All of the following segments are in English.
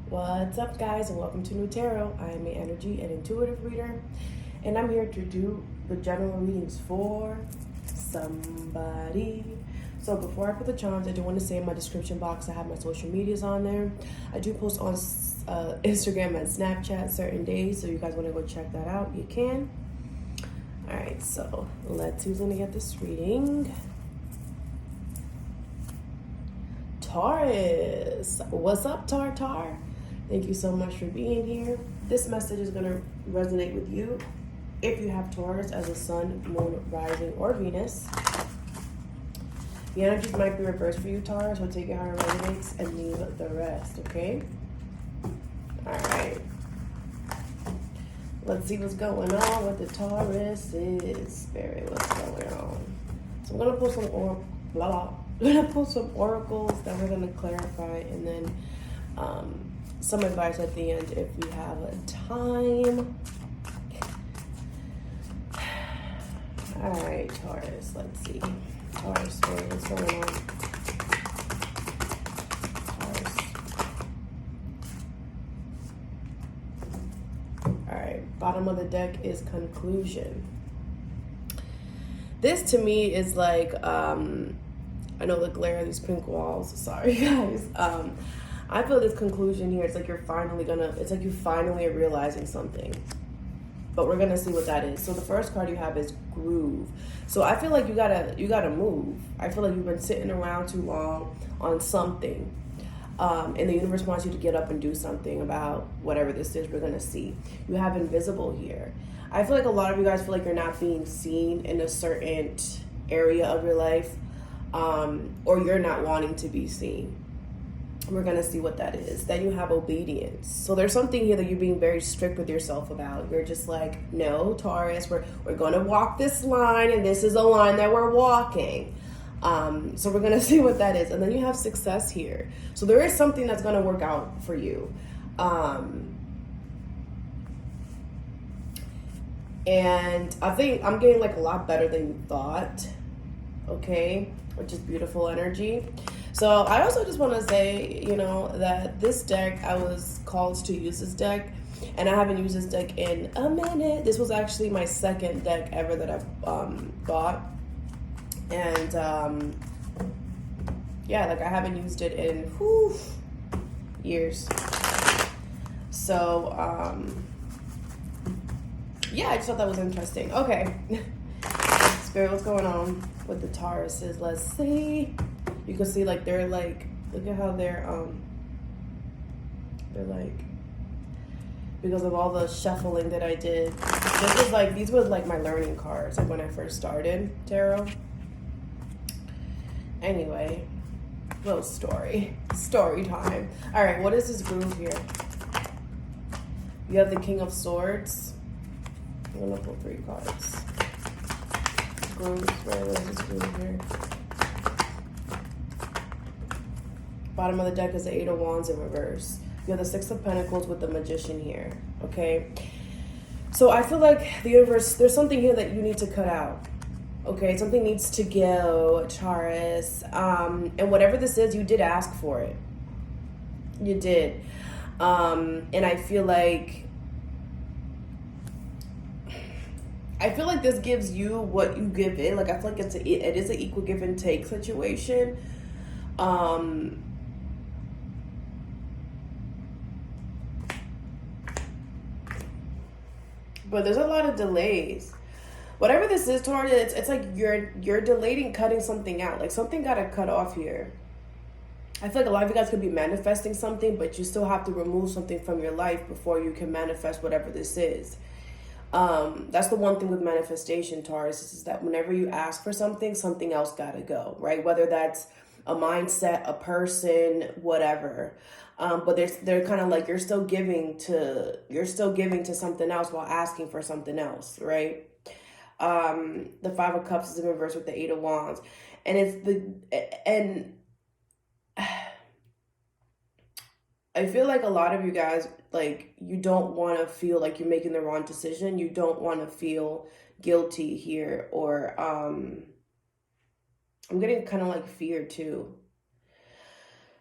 What's up, guys, and welcome to New Tarot. I am an energy and intuitive reader, and I'm here to do the general readings for somebody. So before I put the charms, I do want to say in my description box I have my social medias on there. I do post on Instagram and Snapchat certain days, so you guys want to go check that out, you can. All right, so let's see who's going to get this reading. Taurus. What's up, Tartar? Thank you so much for being here. This message is going to resonate with you if you have Taurus as a sun, moon, rising, or Venus. The energies might be reversed for you, Taurus, so take it how it resonates and leave the rest, okay? All right. Let's see what's going on with the Taurus is. Spirit, what's going on? So I'm going to pull some I'm going to pull some oracles that we're going to clarify, and then some advice at the end if we have time. All right, Taurus, let's see. Taurus, what's going on? Taurus. All right, bottom of the deck is conclusion. This to me is like, I know the glare of these pink walls. Sorry, guys. I feel this conclusion here. It's like you finally are realizing something. But we're gonna see what that is. So the first card you have is groove. So I feel like you gotta move. I feel like you've been sitting around too long on something. And the universe wants you to get up and do something about whatever this is. We're gonna see. You have invisible here. I feel like a lot of you guys feel like you're not being seen in a certain area of your life. Or you're not wanting to be seen. We're going to see what that is. Then you have obedience. So there's something here that you're being very strict with yourself about. You're just like, no, Taurus, we're going to walk this line, and this is a line that we're walking. So we're going to see what that is. And then you have success here. So there is something that's going to work out for you. And I think I'm getting like a lot better than you thought. Okay, which is beautiful energy. So I also just want to say, that this deck, I was called to use this deck, and I haven't used this deck in a minute. This was actually my second deck ever that I've bought. And I haven't used it in years. So I just thought that was interesting. Okay. Spirit, what's going on with the Tauruses? Let's see. You can see like they're like, look at how they're like, because of all the shuffling that I did. These were like my learning cards, like when I first started tarot. Anyway, little story time. All right, what is this groove here? You have the King of Swords. I'm gonna pull 3 cards. Grooves, where is this groove here? Bottom of the deck is the 8 of Wands in reverse. You have the 6 of Pentacles with the Magician here, okay? So I feel like the universe, there's something here that you need to cut out, okay? Something needs to go, Taurus. And whatever this is, you did ask for it. You did. And I feel like this gives you what you give it. Like, I feel like it is an equal give and take situation. But there's a lot of delays. Whatever this is, Taurus, it's like you're delaying cutting something out. Like, something got to cut off here. I feel like a lot of you guys could be manifesting something, but you still have to remove something from your life before you can manifest whatever this is. That's the one thing with manifestation, Taurus, is that whenever you ask for something, something else gotta go, right? Whether that's a mindset, a person, whatever. But they're kind of like you're still giving to something else while asking for something else, right? The 5 of Cups is in reverse with the 8 of Wands, and I feel like a lot of you guys, like, you don't want to feel like you're making the wrong decision. You don't want to feel guilty here, or I'm getting kind of like fear too.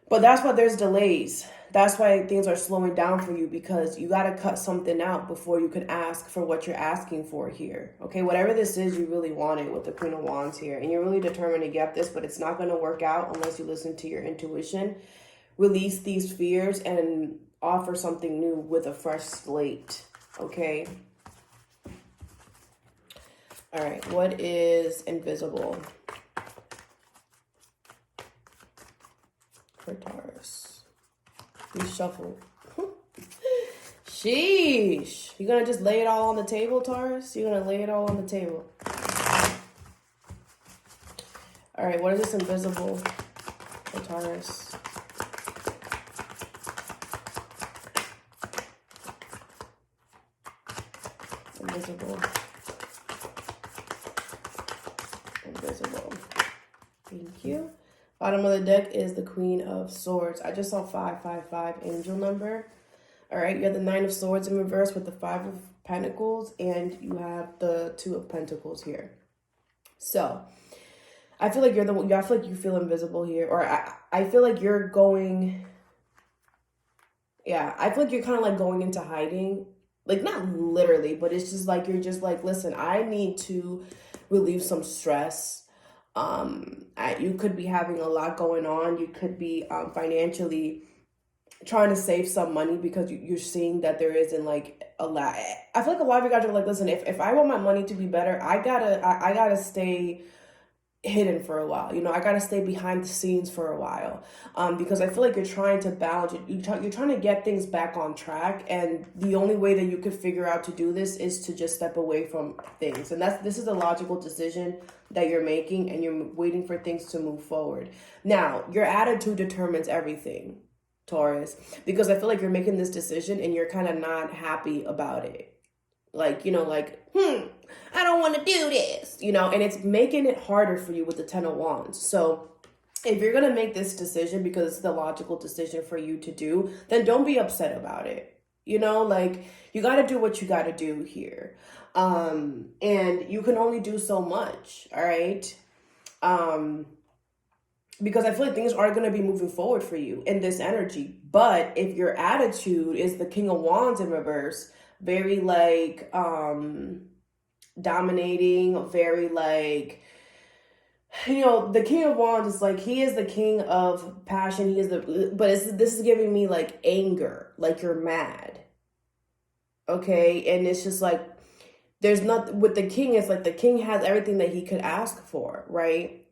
But that's why there's delays. That's why things are slowing down for you, because you got to cut something out before you can ask for what you're asking for here. Okay, whatever this is, you really want it with the Queen of Wands here. And you're really determined to get this, but it's not going to work out unless you listen to your intuition. Release these fears and offer something new with a fresh slate. Okay. All right. What is invisible for Taurus? Reshuffle. Sheesh. You're going to just lay it all on the table, Taurus? You're going to lay it all on the table. All right. What is this invisible for Taurus? Invisible. Invisible. Thank you. Bottom of the deck is the Queen of Swords. I just saw 555 angel number. All right, you have the Nine of Swords in reverse with the Five of Pentacles, and you have the Two of Pentacles here. So I feel like you're the one. I feel like you feel invisible here, or I feel like you're going. Yeah, I feel like you're kind of like going into hiding, like not literally, but it's just like you're just like, listen, I need to relieve some stress. You could be having a lot going on. You could be financially trying to save some money because you're seeing that there isn't like a lot. I feel like a lot of you guys are like, listen, if I want my money to be better, I gotta stay hidden for a while. You know, I gotta stay behind the scenes for a while, because I feel like you're trying to balance it. You're trying to get things back on track, and the only way that you could figure out to do this is to just step away from things. And this is a logical decision that you're making, and you're waiting for things to move forward. Now, your attitude determines everything, Taurus, because I feel like you're making this decision and you're kind of not happy about it. Like, you know, like, I don't want to do this, you know, and it's making it harder for you with the Ten of Wands. So if you're going to make this decision because it's the logical decision for you to do, then don't be upset about it. You know, like, you got to do what you got to do here. And you can only do so much. All right. Because I feel like things are going to be moving forward for you in this energy. But if your attitude is the King of Wands in reverse, very like dominating, very like, you know, the King of Wands is like, he is the king of passion. He is this is giving me like anger, like you're mad. Okay. And it's just like, there's not, with the king, it's like the king has everything that he could ask for, right?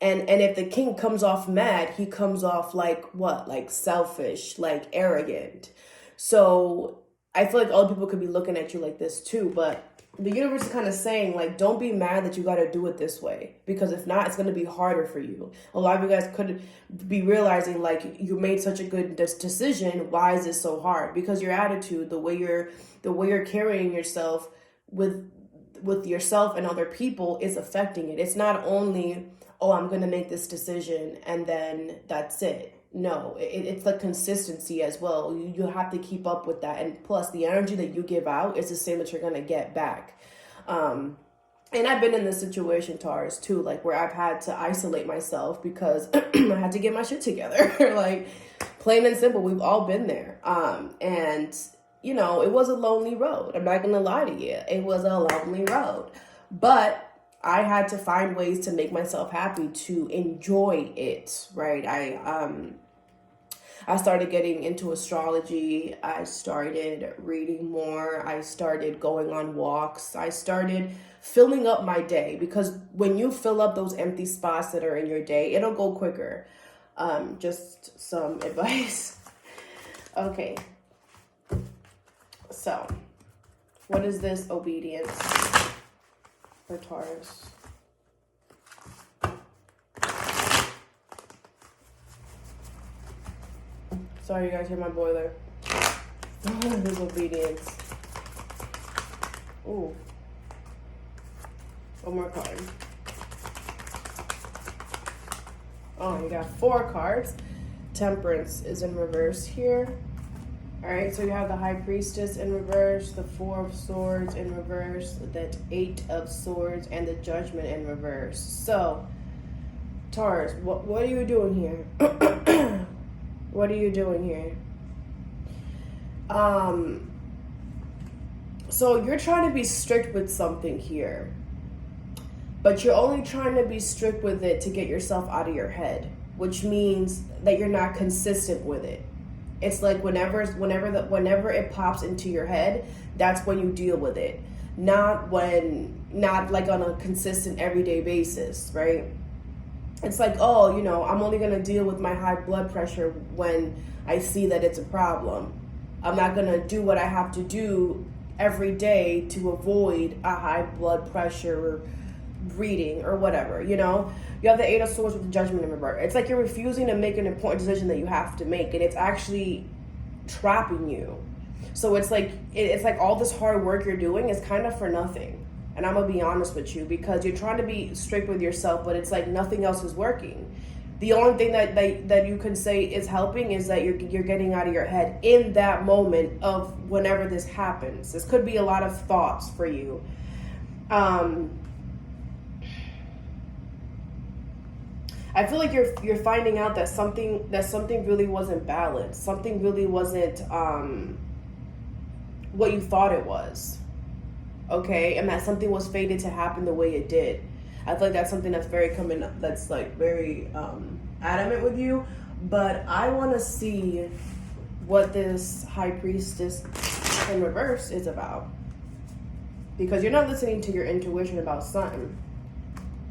And if the king comes off mad, he comes off like what? Like selfish, like arrogant. So I feel like other people could be looking at you like this too, but the universe is kind of saying, like, don't be mad that you got to do it this way, because if not, it's going to be harder for you. A lot of you guys could be realizing, like, you made such a good decision. Why is this so hard? Because your attitude, the way you're carrying yourself with yourself and other people is affecting it. It's not only, oh, I'm going to make this decision and then that's it. No, it's the consistency as well. You have to keep up with that. And plus, the energy that you give out is the same that you're going to get back. And I've been in this situation, Taurus, too, like where I've had to isolate myself because I had to get my shit together. Like, plain and simple, we've all been there. And, you know, it was a lonely road. I'm not going to lie to you. It was a lonely road. But I had to find ways to make myself happy, to enjoy it, right? I started getting into astrology. I started reading more. I started going on walks. I started filling up my day, because when you fill up those empty spots that are in your day, it'll go quicker. Just some advice. Okay. So, what is this obedience for Taurus? Sorry, you guys hear my boiler. This obedience. Ooh. One more card. Oh, you got 4 cards. Temperance is in reverse here. All right, so you have the High Priestess in reverse, the 4 of Swords in reverse, the 8 of Swords, and the Judgment in reverse. So, Taurus, what are you doing here? What are you doing here? So you're trying to be strict with something here, but you're only trying to be strict with it to get yourself out of your head, which means that you're not consistent with it. It's like whenever it pops into your head, that's when you deal with it. Not like on a consistent everyday basis, right? It's like, oh, I'm only going to deal with my high blood pressure when I see that it's a problem. I'm not going to do what I have to do every day to avoid a high blood pressure reading or whatever, You have the Eight of Swords with the Judgment in reverse. It's like you're refusing to make an important decision that you have to make, and it's actually trapping you. So it's like all this hard work you're doing is kind of for nothing. And I'm going to be honest with you, because you're trying to be strict with yourself, but it's like nothing else is working. The only thing that you can say is helping is that you're getting out of your head in that moment of whenever this happens. This could be a lot of thoughts for you. I feel like you're finding out that something really wasn't balanced. Something really wasn't what you thought it was. Okay, and that something was fated to happen the way it did. I feel like that's something that's very that's like very adamant with you. But I want to see what this High Priestess in reverse is about, because you're not listening to your intuition about something.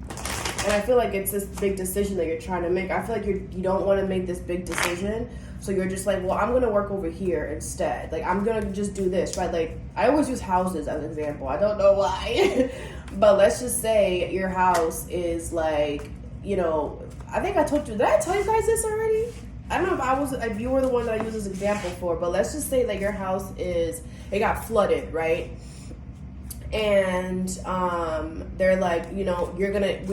And I feel like it's this big decision that you're trying to make. I feel like you don't want to make this big decision. So you're just like, well, I'm going to work over here instead. Like, I'm going to just do this, right? Like, I always use houses as an example. I don't know why. But let's just say your house is like, I think I told you, did I tell you guys this already? I don't know if you were the one that I used this example for, but let's just say that your house it got flooded, right? And they're like, we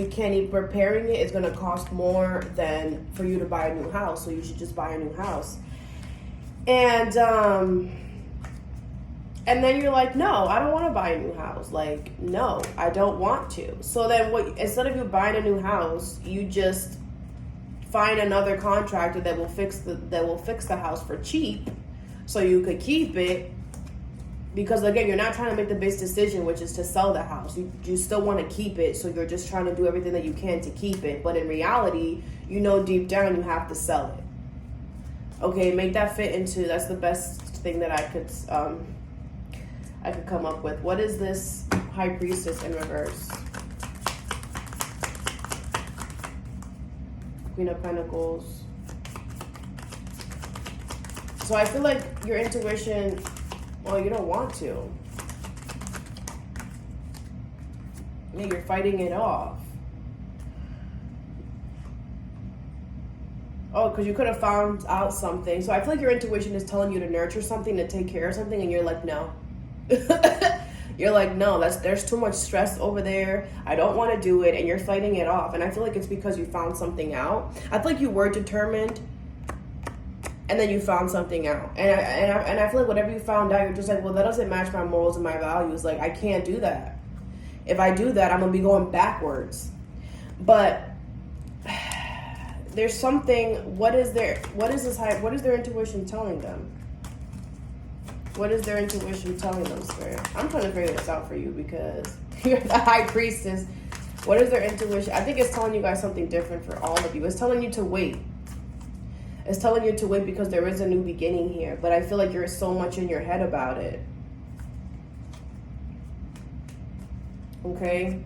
can't even, repairing it is going to cost more than for you to buy a new house, so you should just buy a new house. And then you're like, no, I don't want to buy a new house. Like, no, I don't want to. So then instead of you buying a new house, you just find another contractor that will fix the house for cheap, so you could keep it. Because again, you're not trying to make the big decision, which is to sell the house. You still want to keep it, so you're just trying to do everything that you can to keep it. But in reality, deep down you have to sell it. Okay, make that fit into, that's the best thing that I could come up with. What is this High Priestess in reverse? Queen of Pentacles. So I feel like your intuition, well, you don't want to. Yeah, you're fighting it off. Oh, because you could have found out something. So I feel like your intuition is telling you to nurture something, to take care of something, and you're like, no. You're like, no, there's too much stress over there. I don't want to do it, and you're fighting it off. And I feel like it's because you found something out. I feel like you were determined, and then you found something out. And I feel like whatever you found out, you're just like, well, that doesn't match my morals and my values. Like, I can't do that. If I do that, I'm going to be going backwards. But there's something, what is their intuition telling them? What is their intuition telling them, Spirit? I'm trying to figure this out for you, because you're the High Priestess. What is their intuition? I think it's telling you guys something different for all of you. It's telling you to wait. It's telling you to wait because there is a new beginning here. But I feel like you're so much in your head about it. Okay?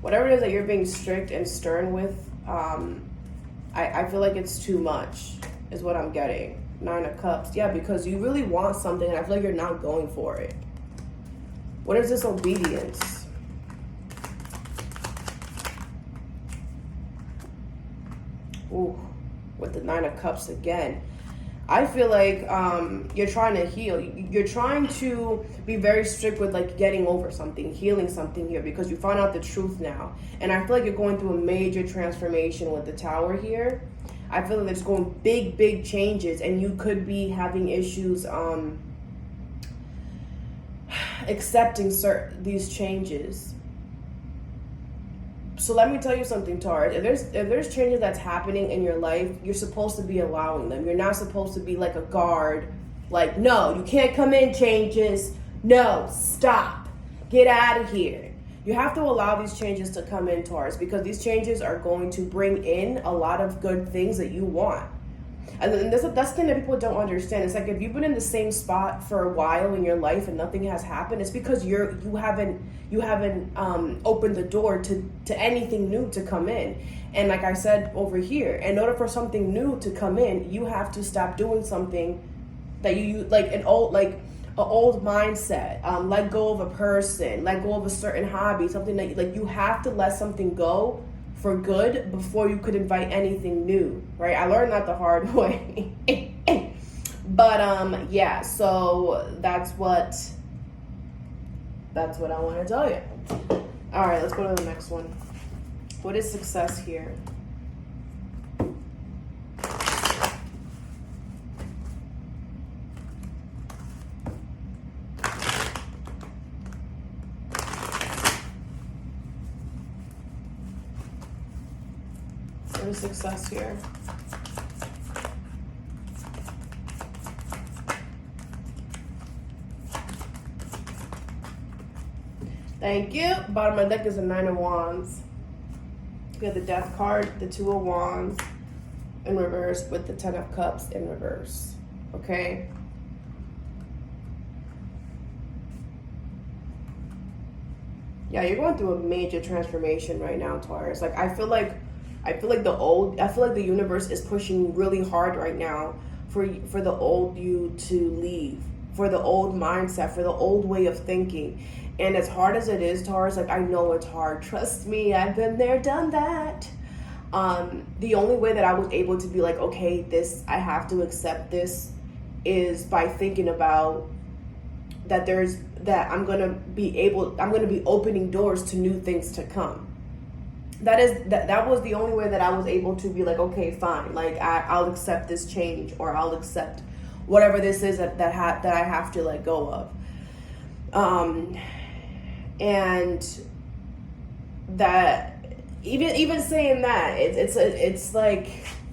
Whatever it is that you're being strict and stern with, I feel like it's too much, is what I'm getting. 9 of Cups. Yeah, because you really want something, and I feel like you're not going for it. What is this obedience? Ooh, with the 9 of Cups again. I feel like you're trying to heal. You're trying to be very strict with like getting over something, healing something here, because you found out the truth now. And I feel like you're going through a major transformation with the Tower here. I feel like there's going big changes, and you could be having issues accepting these changes. So let me tell you something, Taurus. If there's changes that's happening in your life, you're supposed to be allowing them. You're not supposed to be like a guard. Like, no, you can't come in, changes. No, stop. Get out of here. You have to allow these changes to come in, Taurus, because these changes are going to bring in a lot of good things that you want. And that's the thing that people don't understand. It's like if you've been in the same spot for a while in your life and nothing has happened, it's because you haven't opened the door to anything new to come in. And like I said over here, in order for something new to come in, you have to stop doing something that you like an old mindset. Let go of a person, let go of a certain hobby, something that you have to let something go for good before you could invite anything new, right? I learned that the hard way. But yeah, so that's what I want to tell you. All right, let's go to the next one. What is success here? What is success here? Thank you. Bottom of my deck is a 9 of Wands. We have the Death card, the 2 of Wands in reverse with the 10 of Cups in reverse. Okay? Yeah, you're going through a major transformation right now, Taurus. Like I feel like the universe is pushing really hard right now for the old you to leave, for the old mindset, for the old way of thinking. And as hard as it is, Taurus, like I know it's hard. Trust me, I've been there, done that. The only way that I was able to be like, okay, I have to accept this, is by thinking about that I'm gonna be opening doors to new things to come. That was the only way that I was able to be like, okay, fine, like I'll accept this change, or I'll accept whatever this is that I have to let go of. And that even saying that, it's like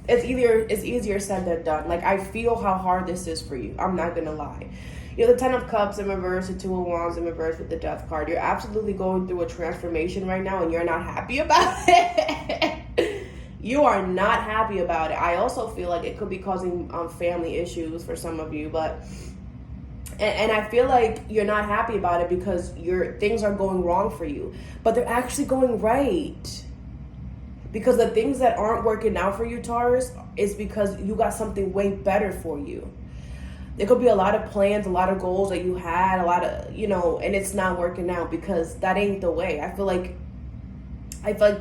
it's easier said than done. Like I feel how hard this is for you. I'm not gonna lie. You know, the 10 of Cups in reverse, the 2 of Wands in reverse with the Death card. You're absolutely going through a transformation right now, and you're not happy about it. You are not happy about it. I also feel like it could be causing family issues for some of you, but and I feel like you're not happy about it because things are going wrong for you, but they're actually going right. Because the things that aren't working out for you, Taurus, is because you got something way better for you. There could be a lot of plans, a lot of goals that you had, a lot of, and it's not working out because that ain't the way. I feel like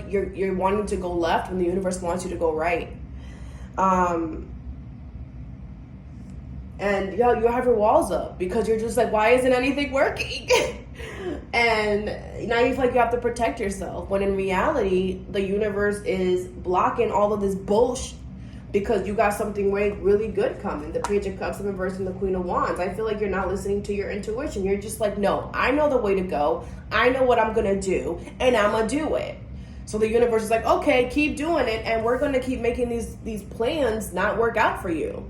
you're wanting to go left when the universe wants you to go right. And you have your walls up because you're just like, why isn't anything working? And now you feel like you have to protect yourself, when in reality, the universe is blocking all of this bullshit because you got something really good coming. The Page of Cups in reverse and the Queen of Wands. I feel like you're not listening to your intuition. You're just like, no, I know the way to go. I know what I'm going to do, and I'm going to do it. So the universe is like, okay, keep doing it, and we're going to keep making these plans not work out for you.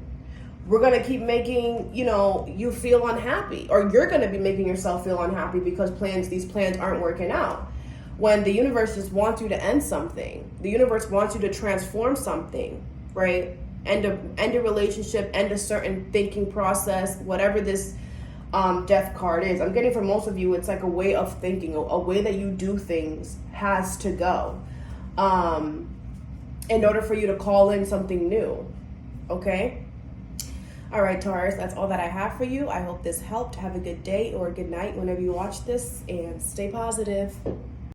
We're going to keep making, you feel unhappy, or you're going to be making yourself feel unhappy because these plans aren't working out. When the universe just wants you to end something. The universe wants you to transform something, right? End a relationship, end a certain thinking process, whatever this Death card is. I'm getting for most of you, it's like a way of thinking, a way that you do things has to go in order for you to call in something new, okay? All right, Taurus, that's all that I have for you. I hope this helped. Have a good day or a good night whenever you watch this, and stay positive.